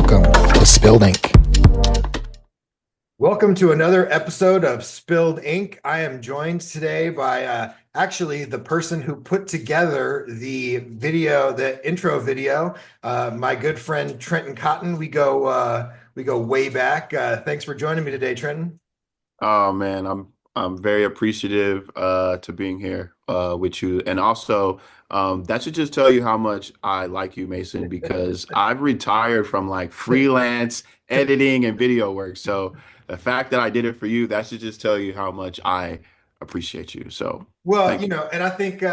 Welcome to Spilled Ink. Welcome to another episode of Spilled Ink. I am joined today by actually the person who put together the video, the intro video, my good friend Trenton Cotton. We go way back. Thanks for joining me today, Trenton. Oh man, I'm very appreciative to being here with you. And also that should just tell you how much I like you, Mason, because I've retired from like freelance editing and video work. So the fact that I did it for you, that should just tell you how much I appreciate you. So Well, thank you. and I think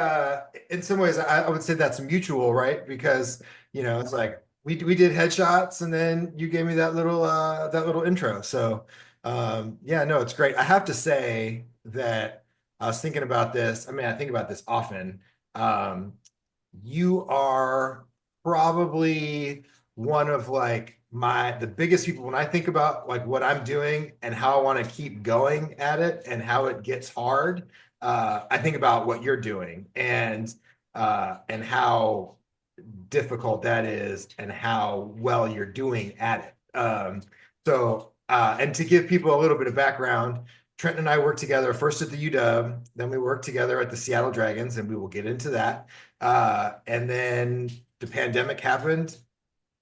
in some ways I would say that's mutual, right? Because it's like we did headshots, and then you gave me that little intro. So yeah, no, it's great. I have to say that I was thinking about this. I mean, I think about this often. Um, you are probably one of like the biggest people when I think about like what I'm doing and how I want to keep going at it and how it gets hard. I think about what you're doing and how difficult that is and how well you're doing at it. And to give people a little bit of background, Trenton and I worked together first at the UW, then we worked together at the Seattle Dragons, and we will get into that. And then the pandemic happened.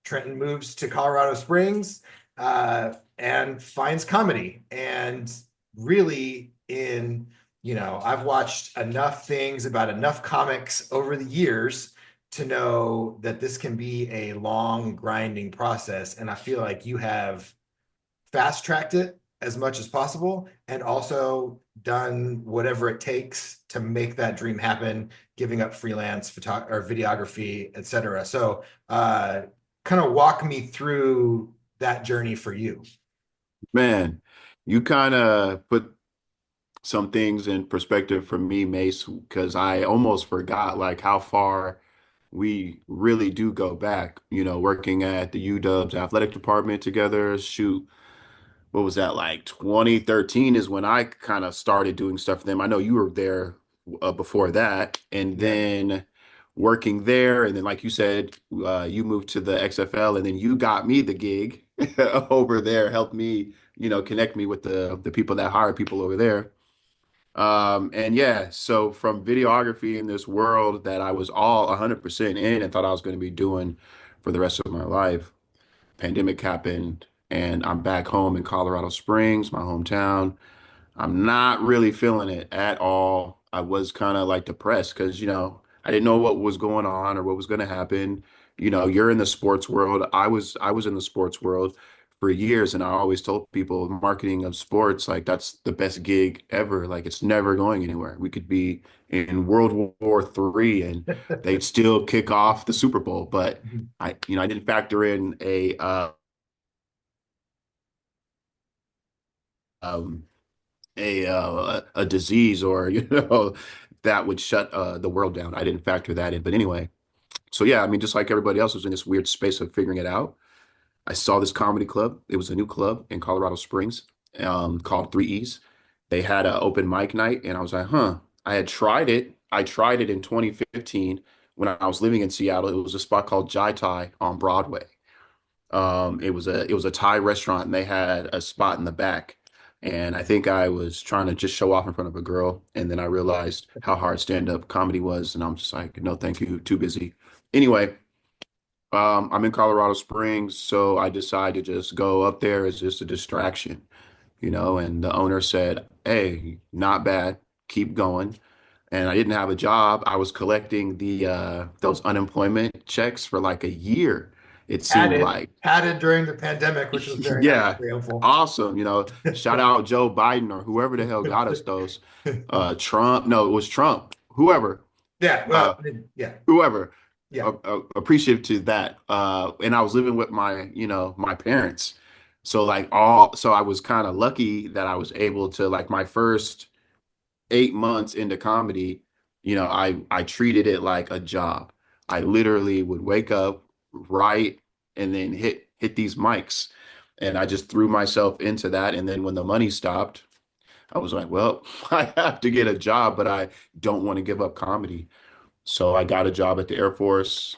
Trenton moves to Colorado Springs and finds comedy. And really, I've watched enough things about enough comics over the years to know that this can be a long, grinding process. And I feel like you have fast tracked it as much as possible and also done whatever it takes to make that dream happen, giving up freelance photo or videography, etc. So kind of walk me through that journey for you. Man, you kind of put some things in perspective for me, Mace, because I almost forgot like how far we really do go back, working at the UW's athletic department together. Shoot, what was that like 2013 is when I kind of started doing stuff for them. I know you were there before that, and Yeah. then working there, and then like you said, you moved to the XFL, and then you got me the gig over there, helped me, connect me with the people that hire people over there. And yeah, so from videography in this world that I was all 100% in and thought I was going to be doing for the rest of my life, pandemic happened and I'm back home in Colorado Springs, my hometown. I'm not really feeling it at all. I was kind of like depressed because, I didn't know what was going on or what was going to happen. You're in the sports world. I was in the sports world for years, and I always told people marketing of sports, like that's the best gig ever. Like it's never going anywhere. We could be in World War III and they'd still kick off the Super Bowl. But I didn't factor in um, a disease or that would shut the world down. I didn't factor that in. But anyway, so yeah, I mean, just like everybody else was in this weird space of figuring it out. I saw this comedy club. It was a new club in Colorado Springs, called Three E's. They had an open mic night, and I was like, huh. I had tried it. I tried it in 2015 when I was living in Seattle. It was a spot called Jai Thai on Broadway. It was a Thai restaurant, and they had a spot in the back. And I think I was trying to just show off in front of a girl, and then I realized how hard stand-up comedy was, and I'm just like, no, thank you, too busy. Anyway, I'm in Colorado Springs, so I decided to just go up there as just a distraction, and the owner said, "Hey, not bad, keep going." And I didn't have a job. I was collecting the those unemployment checks for like a year, it seemed Padded, like. padded during the pandemic, which was very nice, Yeah, very helpful. awesome. Shout out Joe Biden or whoever the hell got us those. Trump, no, it was Trump. Whoever. Yeah, well, Uh, I mean, yeah, whoever. yeah. Appreciative to that. And I was living with my parents. So I was kind of lucky that I was able to like my first 8 months into comedy, I treated it like a job. I literally would wake up, write, and then hit these mics. And I just threw myself into that. And then when the money stopped, I was like, well, I have to get a job, but I don't want to give up comedy. So I got a job at the Air Force.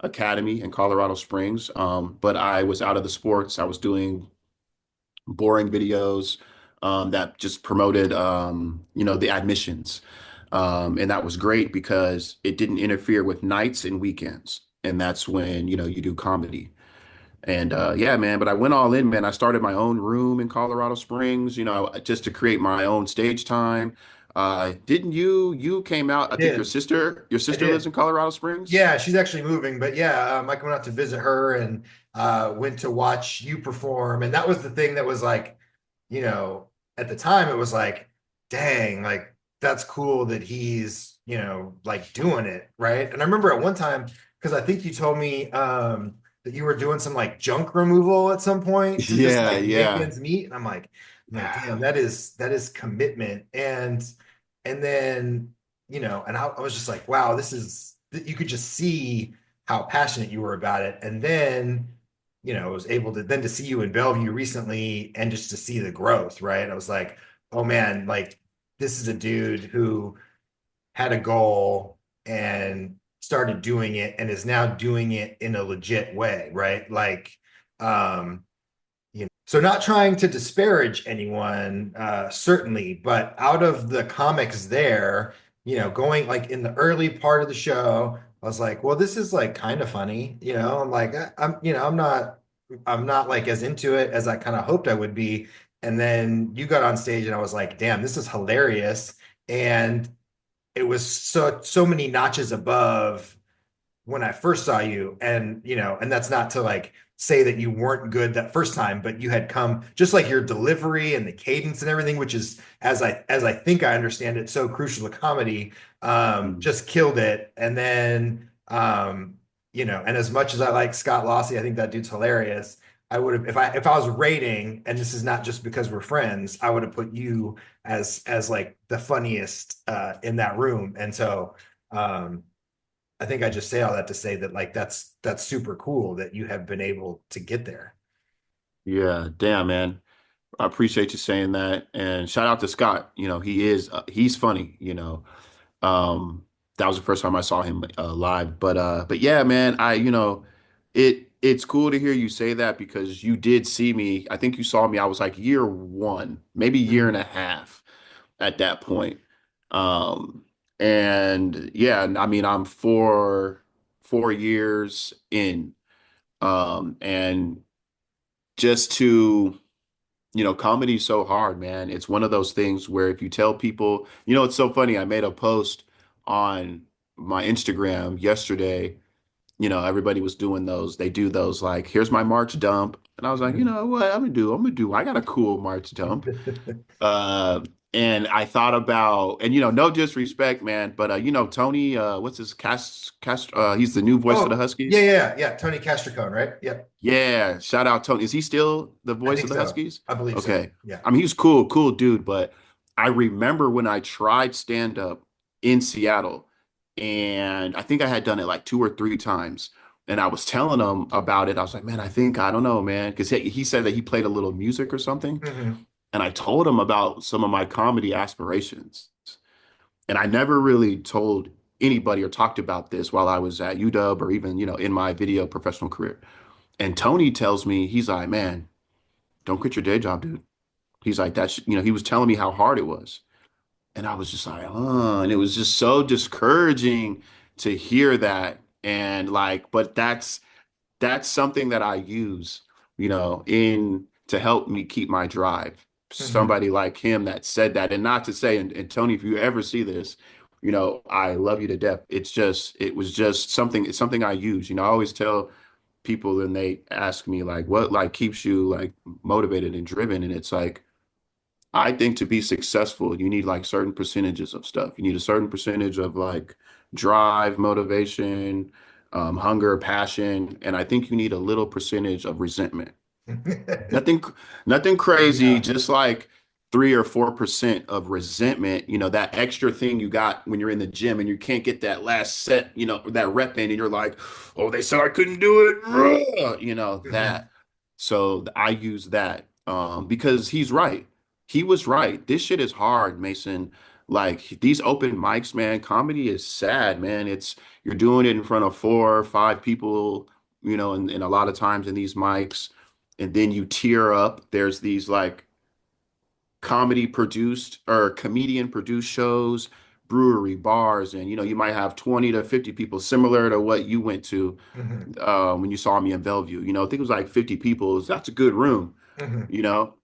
academy in Colorado Springs. But I was out of the sports. I was doing boring videos that just promoted, the admissions. And that was great because it didn't interfere with nights and weekends. And that's when, you do comedy. And yeah, man, but I went all in, man. I started my own room in Colorado Springs, just to create my own stage time. Didn't you came out, I I think did. your I sister lives did. in Colorado Springs? Yeah, she's actually moving, but yeah, I went out to visit her and went to watch you perform, and that was the thing that was like, you know, at the time it was like, dang, like that's cool that he's, like doing it, right? And I remember at one time, because I think you told me that you were doing some like junk removal at some point to just Yeah, like make yeah. ends meet, and I'm like, damn, Yeah. that is commitment, and then and I was just like, wow, you could just see how passionate you were about it. And then, I was able to then to see you in Bellevue recently and just to see the growth, right? I was like, oh man, like this is a dude who had a goal and started doing it and is now doing it in a legit way, right? Like, um, so not trying to disparage anyone, certainly, but out of the comics there, going like in the early part of the show, I was like, well, this is like kind of funny, I'm like, I'm not like as into it as I kind of hoped I would be. And then you got on stage and I was like, damn, this is hilarious. And it was so many notches above when I first saw you. And, and that's not to like say that you weren't good that first time, but you had come just like your delivery and the cadence and everything, which is as I think I understand it, so crucial to comedy, Mm. just killed it. And then and as much as I like Scott Lossy, I think that dude's hilarious. I would have if I was rating, and this is not just because we're friends, I would have put you as like the funniest in that room. And so um I think I just say all that to say that like that's super cool that you have been able to get there. Yeah, damn, man. I appreciate you saying that. And shout out to Scott. He's funny, Um, that was the first time I saw him live. But yeah, man, it's cool to hear you say that because you did see me. I think you saw me. I was like year one, maybe year and Mhm. a half at that point. Um, and yeah, I mean, I'm 4 years in. And just to comedy's so hard, man. It's one of those things where if you tell people, it's so funny. I made a post on my Instagram yesterday. Everybody was doing those. They do those like, here's my March dump. And I was like, you know what? I got a cool March dump. Uh, and I thought about, and no disrespect, man, but Tony, what's his he's the new voice for the Oh, yeah, Huskies. yeah, yeah, yeah. Tony Castricone, right? Yep. Yeah, shout out Tony. Is he still the I voice think of the so. Huskies? I believe so. Okay. Yeah. I mean, he's cool, cool dude, but I remember when I tried stand up in Seattle, and I think I had done it like 2 or 3 times. And I was telling him about it. I was like, man, I don't know, man. Because he said that he played a little music or something. Hmm. And I told him about some of my comedy aspirations. And I never really told anybody or talked about this while I was at UW or even, in my video professional career. And Tony tells me, he's like, man, don't quit your day job, dude. He's like, he was telling me how hard it was. And I was just like, and it was just so discouraging to hear that. And like, but that's something that I use, in to help me keep my drive. Hmm. Somebody like him that said that, and not to say, and Tony, if you ever see this, I love you to death. It was just something, it's something I use. I always tell people and they ask me like, what like keeps you like motivated and driven? And it's like, I think to be successful, you need like certain percentages of stuff. You need a certain percentage of like drive, motivation, hunger, passion, and I think you need a little percentage of resentment. Nothing, nothing crazy, Yeah. just like 3 or 4% of resentment, that extra thing you got when you're in the gym and you can't get that last set, that rep in, and you're like, oh, they said I couldn't do it, Hmm. that. So I use that because he's right. He was right. This shit is hard, Mason. Like these open mics, man, comedy is sad, man. It's you're doing it in front of 4 or 5 people, and a lot of times in these mics, and then you tear up. There's these like comedy produced or comedian produced shows, brewery, bars, and you might have 20 to 50 people similar to what you went to Hmm. when you saw me in Bellevue. I think it was like 50 people. That's a good room. Hmm.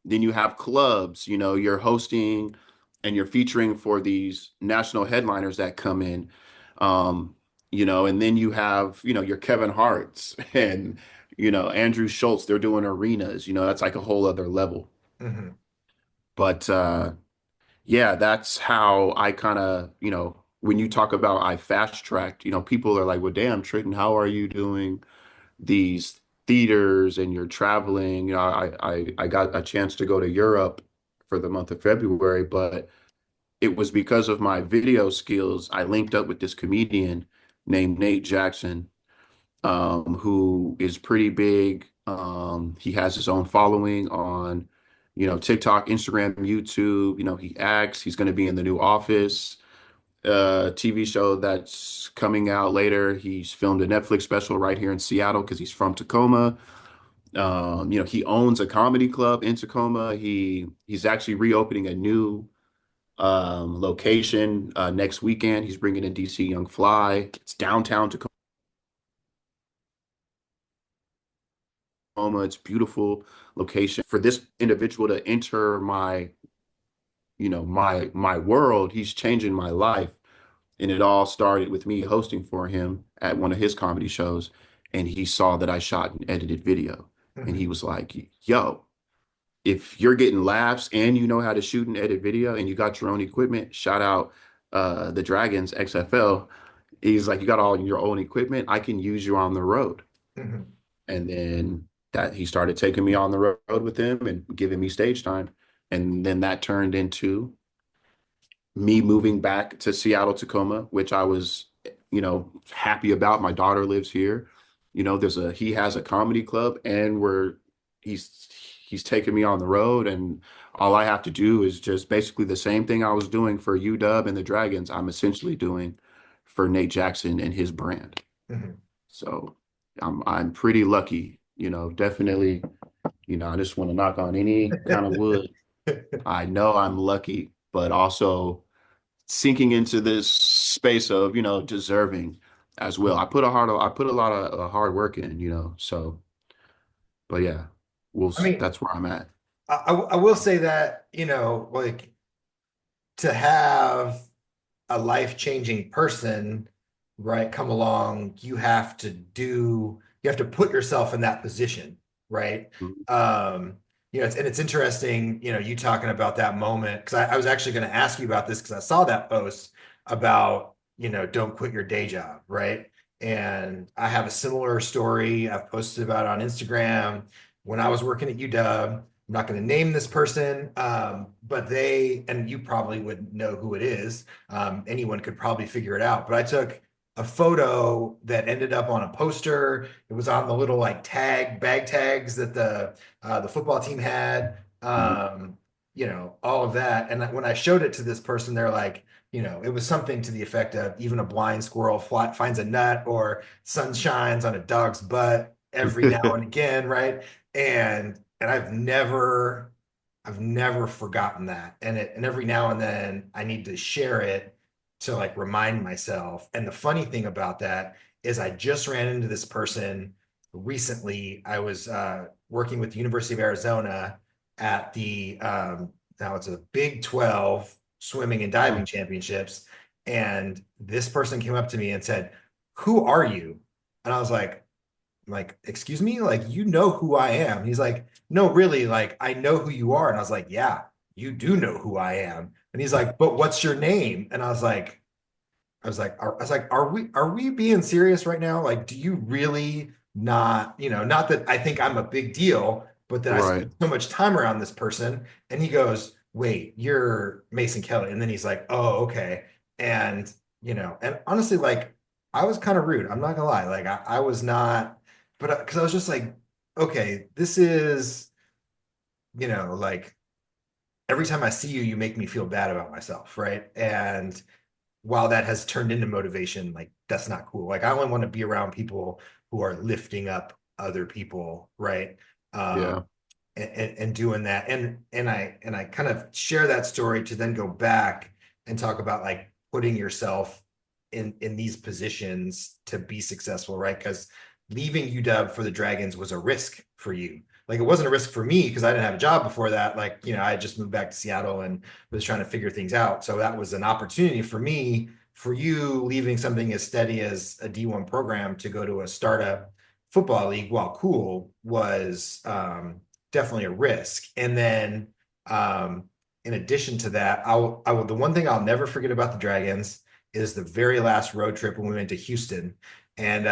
Then you have clubs, you're hosting and you're featuring for these national headliners that come in. And then you have, your Kevin Hart's and, Andrew Schultz, they're doing arenas, that's like a whole other level. Hmm. But yeah, that's how I kind of, when you talk about I fast tracked, people are like, well, damn, Trenton, how are you doing these theaters and you're traveling? I got a chance to go to Europe for the month of February, but it was because of my video skills. I linked up with this comedian named Nate Jackson, who is pretty big. He has his own following on, TikTok, Instagram, YouTube. He acts. He's going to be in the new Office TV show that's coming out later. He's filmed a Netflix special right here in Seattle because he's from Tacoma. He owns a comedy club in Tacoma. He's actually reopening a new location next weekend. He's bringing in DC Young Fly. It's downtown Tacoma. It's beautiful location for this individual to enter my world. He's changing my life. And it all started with me hosting for him at one of his comedy shows. And he saw that I shot an edited video. And he Hmm. was like, yo, if you're getting laughs and you know how to shoot and edit video and you got your own equipment, shout out the Dragons XFL. He's like, you got all your own equipment. I can use you on the road. Hmm. And then that he started taking me on the road with him and giving me stage time. And then that turned into me moving back to Seattle, Tacoma, which I was, happy about. My daughter lives here. He has a comedy club and he's he's taking me on the road and all I have to do is just basically the same thing I was doing for UW and the Dragons, I'm essentially doing for Nate Jackson and his brand. Hmm. So I'm pretty lucky, definitely, I just want to knock on any kind of wood. I know I'm lucky, but also sinking into this space of, deserving as well. I put a lot of hard work in, so, but yeah, I mean, that's where I'm at. I will say that, like to have a life-changing person, right, come along, you have to put yourself in that position, right? Mhm. It's interesting, you talking about that moment because I was actually going to ask you about this because I saw that post about, don't quit your day job, right? And I have a similar story. I've posted about it on Instagram when I was working at UW. I'm not going to name this person, but and you probably would know who it is. Anyone could probably figure it out. But I took a photo that ended up on a poster. It was on the little like bag tags that the football team had. Mhm. All of that. And when I showed it to this person, they're like, it was something to the effect of even a blind squirrel finds a nut or sun shines on a dog's butt every now and again, right? And I've never forgotten that. And every now and then I need to share it to like remind myself. And the funny thing about that is I just ran into this person recently. I was working with the University of Arizona at the now it's a Big 12 swimming and diving championships. And this person came up to me and said, "Who are you?" And I was like, excuse me, like you know who I am. He's like, no, really, like I know who you are. And I was like, yeah, you do know who I am. And he's like, but what's your name? And are we being serious right now? Like, do you really not, not that I think I'm a big deal, but that I Right. spend so much time around this person. And he goes, wait, you're Mason Kelly. And then he's like, oh, okay. And, and honestly, like I was kind of rude. I'm not gonna lie. Like I was not, but because I was just like, okay, this is, like every time I see you, you make me feel bad about myself, right? And while that has turned into motivation, like that's not cool. Like I only want to be around people who are lifting up other people, right? Yeah. And doing that. And I kind of share that story to then go back and talk about like putting yourself in these positions to be successful, right? Because leaving UW for the Dragons was a risk for you. Like it wasn't a risk for me because I didn't have a job before that. Like, I had just moved back to Seattle and was trying to figure things out. So that was an opportunity for me. For you, leaving something as steady as a D1 program to go to a startup football league, while cool, was definitely a risk. And then in addition to that, the one thing I'll never forget about the Dragons is the very last road trip when we went to Houston. And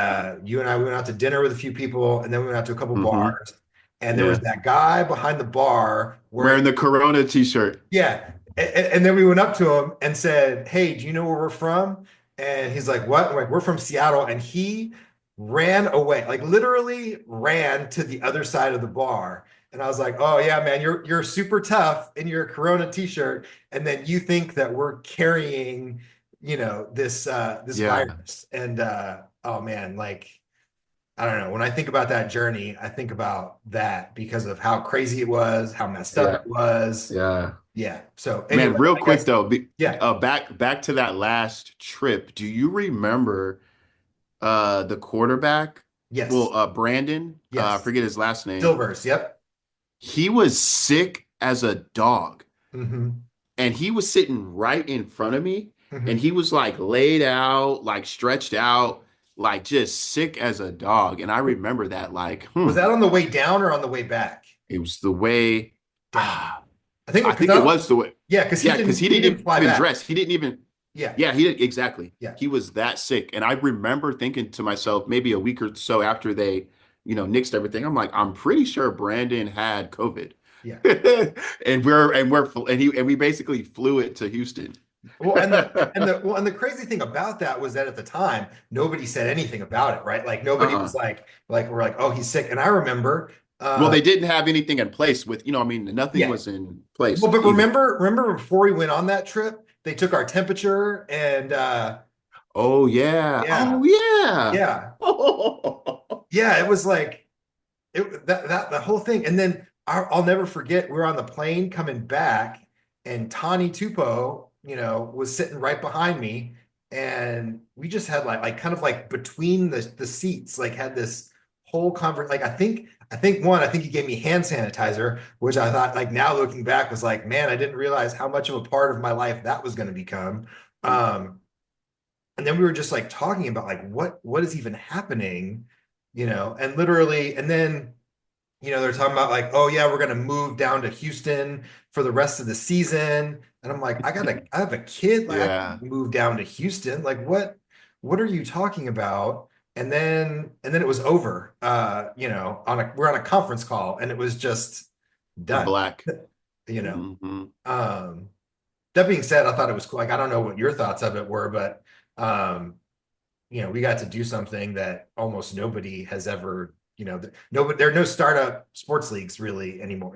you and I, we went out to dinner with a few people, and then we went out to a couple Hmm. bars. And there was Yeah. that guy behind the bar wearing, Wearing the Corona t-shirt. yeah. And then we went up to him and said, "Hey, do you know where we're from?" And he's like, "What?" We're like, "We're from Seattle." And he ran away, like literally ran to the other side of the bar. And I was like, "Oh yeah, man, you're super tough in your Corona t-shirt, and then you think that we're carrying, this Yeah. virus." And oh man, like I don't know. When I think about that journey, I think about that because of how crazy it was, how messed up Yeah. it was. Yeah. Yeah. So anyway, Man, real I quick guess, though, yeah. back to that last trip. Do you remember the quarterback? Well, Yes. Brandon, I Yes. forget his last name. Silvers. Yep. He was sick as a dog. Hmm. And he was sitting right in front of me, and Hmm. he was like laid out, like stretched out, like just sick as a dog. And I remember that like, Was that on the way down or on the way back? it was the way. Down. I I think because think it was the way. yeah, because he Yeah, because didn't he he didn't didn't fly even back. dress. He didn't even. Yeah. Yeah, he did exactly. Yeah. He was that sick, and I remember thinking to myself, maybe a week or so after they, nixed everything, I'm like, I'm pretty sure Brandon had COVID, Yeah. and we basically flew it to Houston. Well, and the crazy thing about that was that at the time nobody said anything about it, right? Like nobody was Uh-uh. like we're like, oh, he's sick. And I remember, Well, they didn't have anything in place with, I mean, nothing yeah. was in place Well, but either. remember before we went on that trip, they took our temperature and Oh yeah. yeah, Oh yeah. yeah, yeah. It was like that the whole thing. And then I'll never forget, we were on the plane coming back, and Tani Tupo, was sitting right behind me, and we just had like kind of like between the seats, like had this whole conversation. Like I think he gave me hand sanitizer, which I thought like now looking back was like, man, I didn't realize how much of a part of my life that was going to become. Um, and then we were just like talking about like what is even happening, and literally, and then they're talking about like, oh yeah, we're gonna move down to Houston for the rest of the season. And I'm like, I have a kid, like I Yeah. can't move down to Houston. Like what are you talking about? And then it was over. We're on a conference call and it was just The done. black. You know. Hmm. Um, that being said, I thought it was cool. Like I don't know what your thoughts of it were, but um, we got to do something that almost nobody has ever, nobody, there are no startup sports leagues really anymore.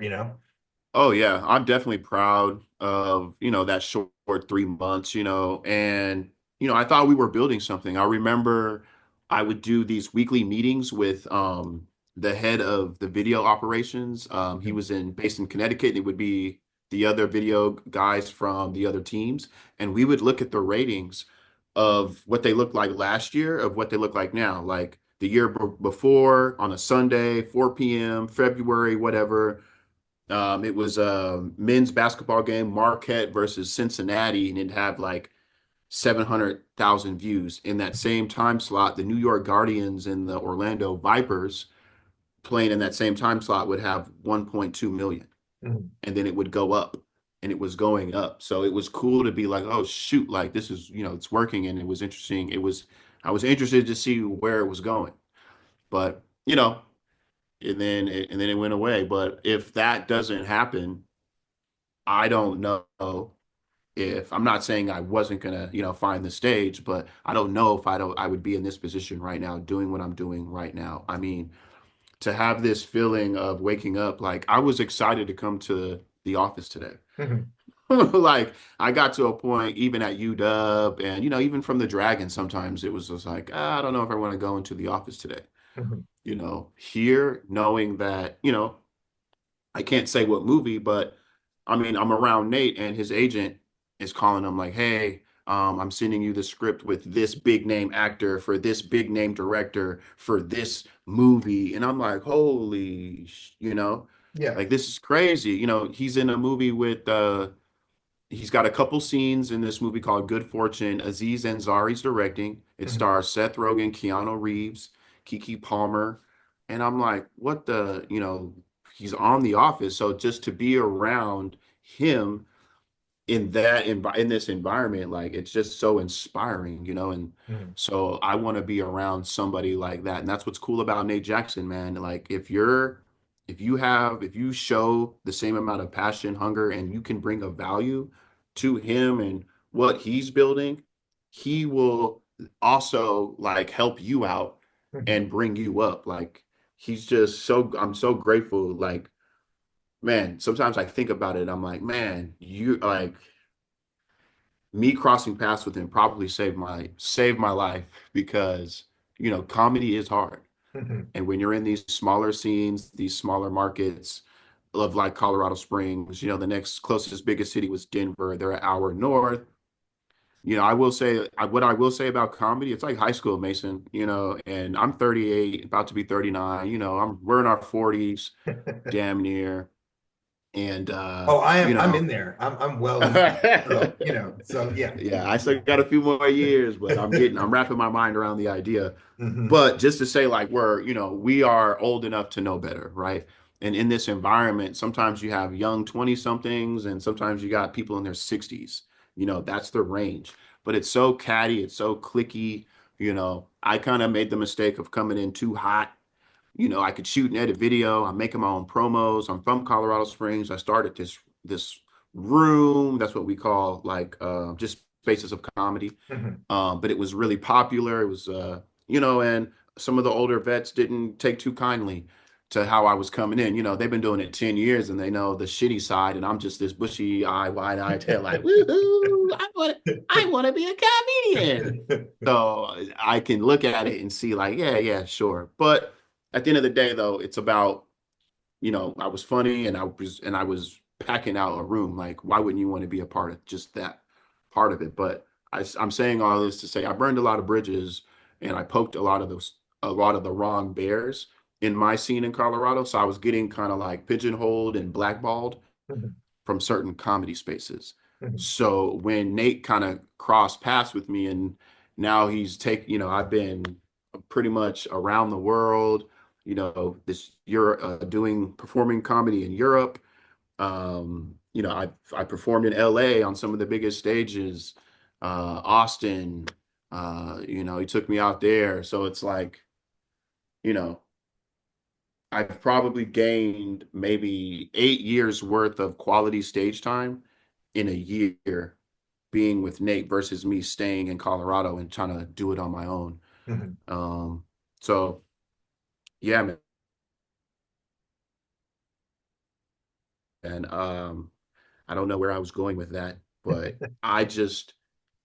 Oh yeah, I'm definitely proud of, that short 3 months, and I thought we were building something. I remember I would do these weekly meetings with the head of the video operations. He Mhm. was based in Connecticut, and it would be the other video guys from the other teams, and we would look at the ratings of what they looked like last year, of what they look like now, like the year before on a Sunday, 4 p.m., February, whatever. It was a men's basketball game, Marquette versus Cincinnati, and it'd have like 700,000 views. In that same time slot, the New York Guardians and the Orlando Vipers playing in that same time slot would have 1.2 million. Mhm. And then it would go up and it was going up. So it was cool to be like, oh, shoot, like this is, it's working. And it was interesting. I was interested to see where it was going. But, and then it went away. But if that doesn't happen, I don't know if I'm not saying I wasn't gonna, find the stage, but I don't know if I would be in this position right now, doing what I'm doing right now. I mean, to have this feeling of waking up, like I was excited to come to The Office today. Mhm. Like I got to a point even at UW and even from the Dragon sometimes it was just like, I don't know if I want to go into the office today. Mhm. Here knowing that, I can't say what movie, but I mean, I'm around Nate and his agent is calling him like, hey, I'm sending you the script with this big name actor for this big name director for this movie. And I'm like, holy, Yeah. like this is crazy. He's in a movie with he's got a couple scenes in this movie called Good Fortune. Aziz Ansari's directing. It Mhm. stars Seth Rogen, Keanu Reeves, Keke Palmer. And I'm like, what he's on The Office. So just to be around him in this environment, like it's just so inspiring. And Mhm. so I want to be around somebody like that. And that's what's cool about Nate Jackson, man. Like if you show the same amount of passion, hunger, and you can bring a value to him and what he's building, he will also like help you out Mhm. and bring you up. Like he's just so I'm so grateful. Like, man, sometimes I think about it, I'm like, man, you like me crossing paths with him probably saved my life because comedy is hard. Mhm. And when you're in these smaller scenes, these smaller markets of like Colorado Springs, the next closest biggest city was Denver. They're an hour north. I will say what I will say about comedy, it's like high school, Mason, and I'm 38, about to be 39, we're in our 40s, damn near. And Oh, I'm in there. I'm well in there. So, so yeah. yeah, I still got a few more years, but I'm wrapping my mind around the idea. Hmm. But just to say, like, we are old enough to know better, right? And in this environment, sometimes you have young 20 somethings, and sometimes you got people in their 60s. That's the range. But it's so catty, it's so clicky. I kind of made the mistake of coming in too hot. I could shoot and edit video. I'm making my own promos. I'm from Colorado Springs. I started this room. That's what we call like just spaces of comedy. Hmm. But it was really popular. It was and some of the older vets didn't take too kindly to how I was coming in. They've been doing it 10 years and they know the shitty side, and I'm just this bushy eye, wide-eyed tail, like, woohoo, I want to be a comedian. So I can look at it and see like, yeah, yeah, sure. But at the end of the day, though, it's about, I was funny and I was packing out a room. Like, why wouldn't you want to be a part of just that part of it? But I'm saying all this to say I burned a lot of bridges and I poked a lot of the wrong bears in my scene in Colorado. So I was getting kind of like pigeonholed and blackballed Hmm. from certain comedy spaces. Hmm. So when Nate kind of crossed paths with me and now I've been pretty much around the world, this you're doing performing comedy in Europe. I performed in LA on some of the biggest stages, Austin, he took me out there. So it's like, you know, I've probably gained maybe 8 years worth of quality stage time in a year being with Nate versus me staying in Colorado and trying to do it on my own. Hmm. Um, so yeah, man. And I don't know where I was going with that, but I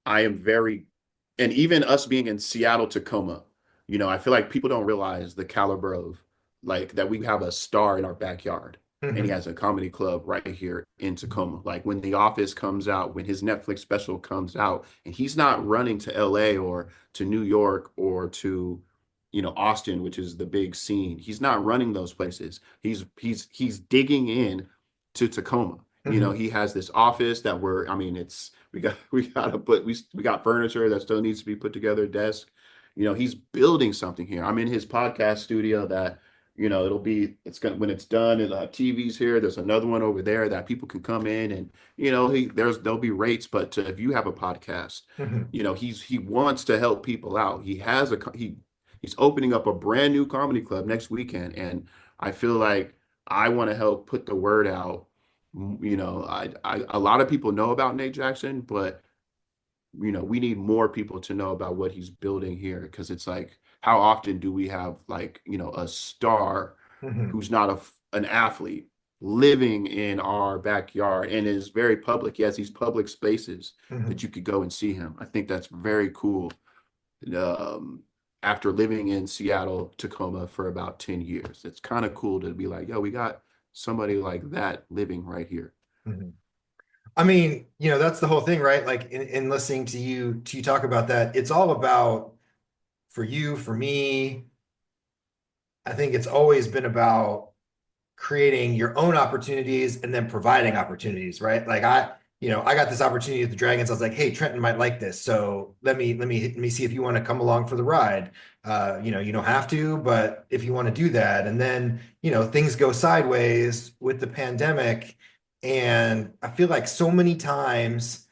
am very, and even us being in Seattle, Tacoma, I feel like people don't realize the caliber of like that we have a star in our backyard and he Hmm. has a comedy club right here in Tacoma. Like when The Office comes out, when his Netflix special comes out, and he's not running to LA or to New York or to, Austin, which is the big scene. He's not running those places. He's digging in to Tacoma. Hmm. He has this office that I mean, we got furniture that still needs to be put together, desk. He's building something here. I'm in his podcast studio that, it's gonna when it's done, it'll have TVs here. There's another one over there that people can come in and, there'll be rates, but if you have a podcast, Hmm. he wants to help people out. He's opening up a brand new comedy club next weekend, and I feel like I want to help put the word out. A lot of people know about Nate Jackson, but we need more people to know about what he's building here because it's like, how often do we have like, a star Hmm. who's not an athlete? living in our backyard and is very public. He has these public spaces Mhm. that you could go and see him. I think that's very cool. Um, After living in Seattle, Tacoma for about 10 years, it's kind of cool to be like, yo, we got somebody like that living right here. Mhm. I mean, that's the whole thing, right? Like in listening to you talk about that, it's all about for you, for me. I think it's always been about creating your own opportunities and then providing opportunities, right? Like I got this opportunity with the Dragons. I was like, hey, Trenton might like this. So let me see if you want to come along for the ride. You don't have to, but if you want to do that. And then, things go sideways with the pandemic. And I feel like so many times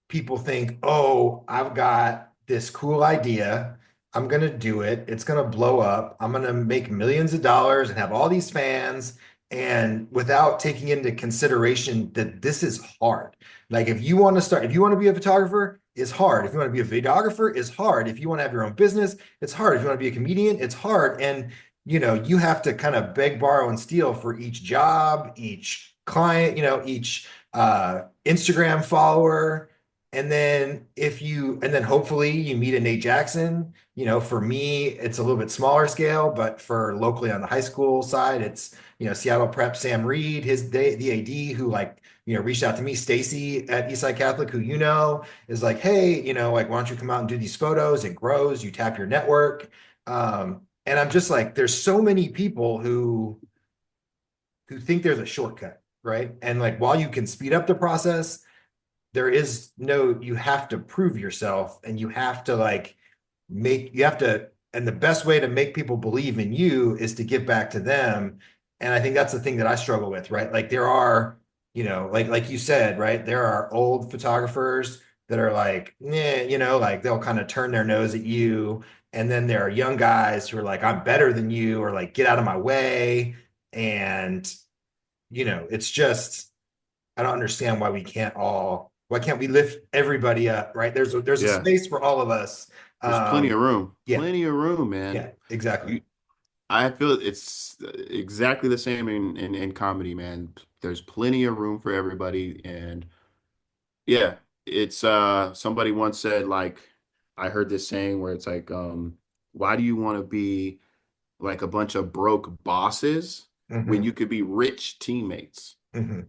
people think, oh, I've got this cool idea. I'm going to do it. It's going to blow up. I'm going to make millions of dollars and have all these fans. And without taking into consideration that this is hard. Like if you want to be a photographer, it's hard. If you want to be a videographer, it's hard. If you want to have your own business, it's hard. If you want to be a comedian, it's hard. And you have to kind of beg, borrow, and steal for each job, each client, each Instagram follower, and then hopefully you meet a Nate Jackson. For me, it's a little bit smaller scale, but for locally on the high school side, it's, Seattle Prep, Sam Reed, the AD who reached out to me, Stacy at Eastside Catholic, who, is like, hey, like, why don't you come out and do these photos? It grows, you tap your network. And I'm just like, there's so many people who think there's a shortcut, right? And like, while you can speed up the process, you have to prove yourself and you have to, and the best way to make people believe in you is to give back to them. And I think that's the thing that I struggle with, right? Like there are, like you said, right? There are old photographers that are like, like they'll kind of turn their nose at you. And then there are young guys who are like, I'm better than you, or like, get out of my way. And, it's just, I don't understand why can't we lift everybody up, right? There's a Yeah, space for all of us. there's Yeah, plenty of room, man. yeah, exactly. You, I feel it's exactly the same in comedy, man. There's plenty of room for everybody, and yeah, it's somebody once said like I heard this saying where it's like why do you want to be like a bunch of broke bosses when Hmm. you could be rich teammates? Hmm.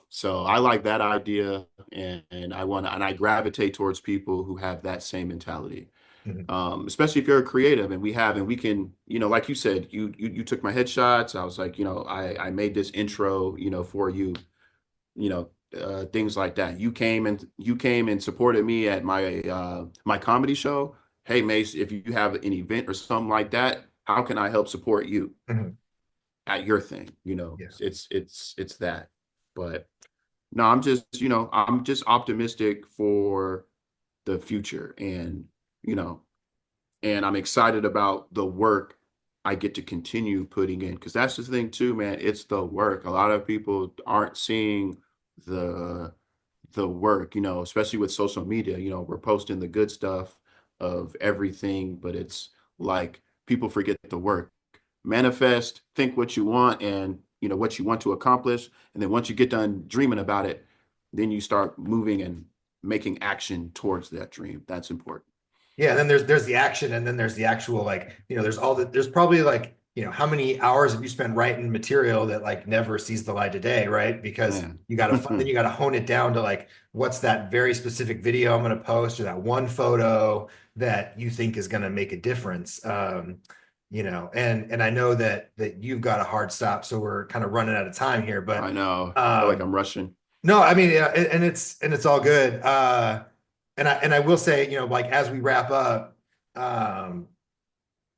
So I like that idea, and I gravitate towards people who have that same mentality. Hmm. Especially if you're a creative and we can, like you said, you took my headshots. I was like, I made this intro, for you, things like that. You came and supported me at my comedy show. Hey Mace, if you have an event or something like that, how can I help support you Hmm. at your thing? Yeah. It's that. But no, I'm just optimistic for the future, you know, and I'm excited about the work I get to continue putting in because that's the thing too, man. It's the work. A lot of people aren't seeing the the work, especially with social media. We're posting the good stuff of everything, but it's like people forget the work. Manifest, think what you want and what you want to accomplish, and then once you get done dreaming about it, then you start moving and making action towards that dream. That's important. Yeah, and then there's the action, and then there's the actual, like, there's probably like, how many hours have you spent writing material that like never sees the light of day, right? Because Man. then you gotta hone it down to like what's that very specific video I'm gonna post, or that one photo that you think is gonna make a difference. And I know that you've got a hard stop, so we're kind of running out of time here, I but know. I feel like um I'm rushing. no, I mean, yeah, and it's all good. And I will say, like as we wrap up, um,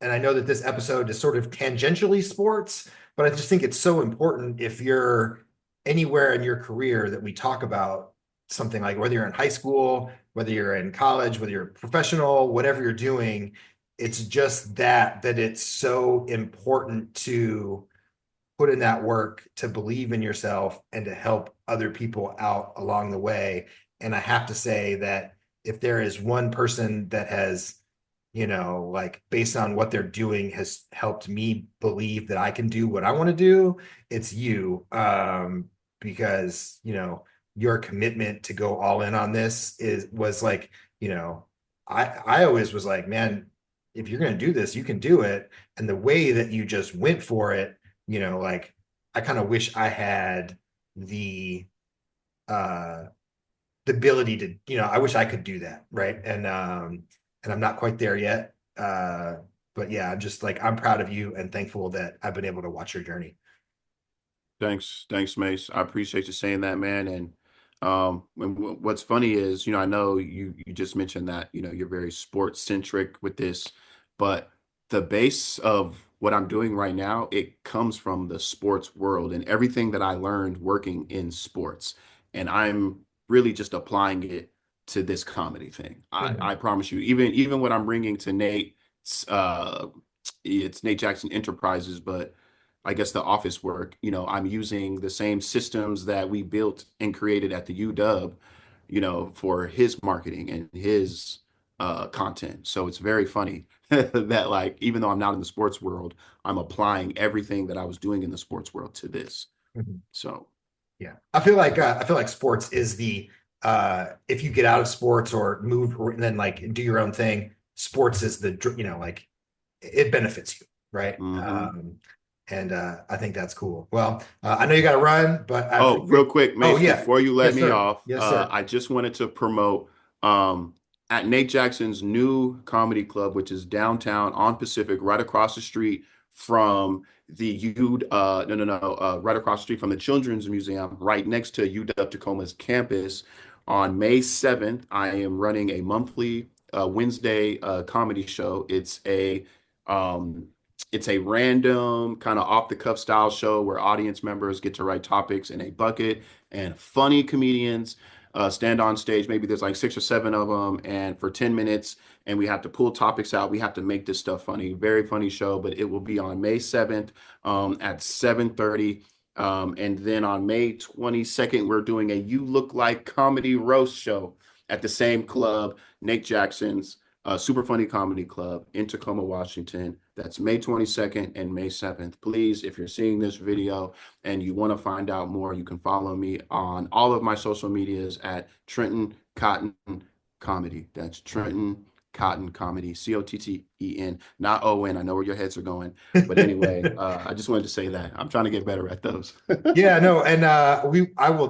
and I know that this episode is sort of tangentially sports, but I just think it's so important if you're anywhere in your career that we talk about something, like whether you're in high school, whether you're in college, whether you're professional, whatever you're doing, it's just that it's so important to put in that work, to believe in yourself, and to help other people out along the way. And I have to say that if there is one person that has like based on what they're doing has helped me believe that I can do what I want to do, it's you. Because, your commitment to go all in on this was like, you know, I always was like, man, if you're going to do this, you can do it. And the way that you just went for it, like I kind of wish I had the uh the ability to, I wish I could do that, right? And I'm not quite there yet. But yeah, I'm just like I'm proud of you and thankful that I've been able to watch your journey. Thanks, Mace. I appreciate you saying that, man. And what's funny is, I know you just mentioned that, you're very sports centric with this, but the base of what I'm doing right now, it comes from the sports world and everything that I learned working in sports. And I'm really just applying it to this comedy thing. I, Mhm. I promise you, even what I'm bringing to Nate, uh, it's Nate Jackson Enterprises, but I guess the office work, I'm using the same systems that we built and created at the UW, for his marketing and his content. So it's very funny that like even though I'm not in the sports world, I'm applying everything that I was doing in the sports world to this. Mhm. So Yeah. I feel like yeah. sports is the if you get out of sports or move or and then like do your own thing, sports is like it benefits you, right? Hmm. And I think that's cool. Well, I know you got to run, but I Oh, real appreciate. quick, Oh Mace, yeah, before you let yes me sir, off, yes sir. I just wanted to promote um, at Nate Jackson's new comedy club, which is downtown on Pacific, right across the street from the U. No, no, no, right across the street from the Children's Museum, right next to UW Tacoma's campus. On May 7th, I am running a monthly Wednesday comedy show. Um, it's a random kind of off the cuff style show where audience members get to write topics in a bucket and funny comedians stand on stage. Maybe there's like 6 or 7 of them, and for 10 minutes, and we have to pull topics out. We have to make this stuff funny. Very funny show, but it will be on May 7th at 7:30. And then on May 22nd, we're doing a You Look Like Comedy Roast show at the same club, Nate Jackson's Super Funny Comedy Club in Tacoma, Washington. That's May 22nd and May 7th. Please, if you're seeing this video and you want to find out more, you can follow me on all of my social medias at Trenton Cotton Comedy. That's Trenton Cotton Comedy, Cotten, not Owen. I know where your heads are going. But anyway, I just wanted to say that. I'm trying to get better at those. Yeah, no, and I will